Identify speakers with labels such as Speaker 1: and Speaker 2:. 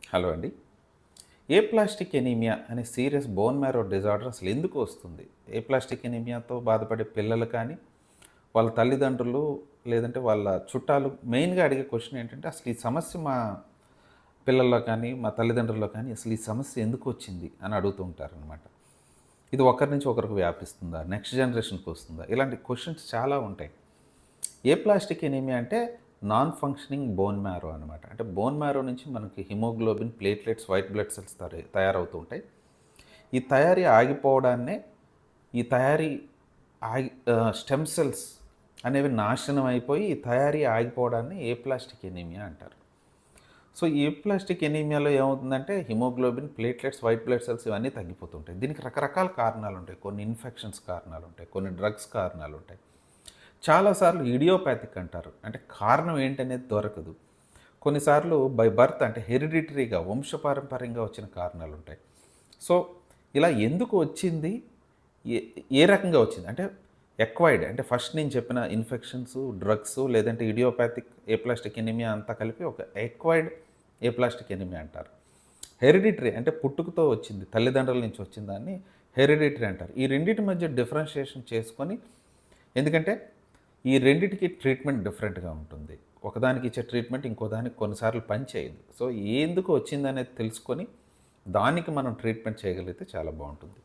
Speaker 1: Hello అండి. ఏప్లాస్టిక్ anaemia అనే serious bone marrow disorder అసలు ఎందుకు వస్తుంది? ఏప్లాస్టిక్ ఎనీమియాతో బాధపడే పిల్లలు కానీ, వాళ్ళ తల్లిదండ్రులు లేదంటే వాళ్ళ చుట్టాలు మెయిన్‌గా అడిగే క్వెషన్ ఏంటంటే, అసలు ఈ సమస్య మా పిల్లల్లో కానీ, మా తల్లిదండ్రుల్లో కానీ అసలు ఈ సమస్య ఎందుకొచ్చింది అని అడుగుతూ ఉంటారనమాట. ఇది ఒకరి నుంచి ఒకరికి వ్యాపిస్తుందా? నెక్స్ట్ జనరేషన్‌కి వస్తుందా? ఇలాంటి క్వెషన్స్ చాలా ఉంటాయి. ఏప్లాస్టిక్ ఎనీమియా అంటే నాన్ ఫంక్షనింగ్ బోన్ మ్యారో అనమాట. అంటే బోన్ మ్యారో నుంచి మనకి haemoglobin, platelets, white blood cells తయారవుతూ ఉంటాయి. ఈ తయారీ ఆగిపోవడాన్నే ఈ తయారీ స్టెమ్ సెల్స్ అనేవి నాశనం అయిపోయి ఈ తయారీ ఆగిపోవడాన్ని ఏప్లాస్టిక్ ఎనీమియా అంటారు. సో, ఈ ఏప్లాస్టిక్ ఎనీమియాలో ఏమవుతుందంటే haemoglobin, platelets, white blood cells ఇవన్నీ తగ్గిపోతుంటాయి. దీనికి రకరకాల కారణాలుంటాయి. కొన్ని ఇన్ఫెక్షన్స్ కారణాలుంటాయి. కొన్ని డ్రగ్స్ కారణాలుంటాయి. చాలాసార్లు ఇడియోపాథిక్ అంటారు. అంటే కారణం ఏంటనేది దొరకదు. కొన్నిసార్లు బై బర్త్ అంటే హెరిడిటరీగా వంశపారంపర్యంగా వచ్చిన కారణాలుంటాయి. సో, ఇలా ఎందుకు వచ్చింది? ఏ ఏ రకంగా వచ్చింది? అంటే ఎక్వైర్డ్ అంటే ఫస్ట్ నేను చెప్పిన ఇన్ఫెక్షన్స్, డ్రగ్స్ లేదంటే ఇడియోపాథిక్ ఏప్లాస్టిక్ ఎనీమియా అంతా కలిపి ఒక ఎక్వైర్డ్ ఏప్లాస్టిక్ ఎనీమియా అంటారు. హెరిడిటరీ అంటే పుట్టుకతో వచ్చింది, తల్లిదండ్రుల నుంచి వచ్చిన దాన్ని హెరిడిటరీ అంటారు. ఈ రెండిటి మధ్య డిఫరెన్షియేషన్ చేసుకొని ఎందుకంటే ఈ రెండిటికి ట్రీట్మెంట్ డిఫరెంట్‌గా ఉంటుంది. ఒకదానికి ఇచ్చే ట్రీట్మెంట్ ఇంకో దానికి కొన్నిసార్లు పని చేయదు. సో, ఎందుకు వచ్చిందనేది తెలుసుకొని దానికి మనం ట్రీట్మెంట్ చేయగలిగితే చాలా బావుంటుంది.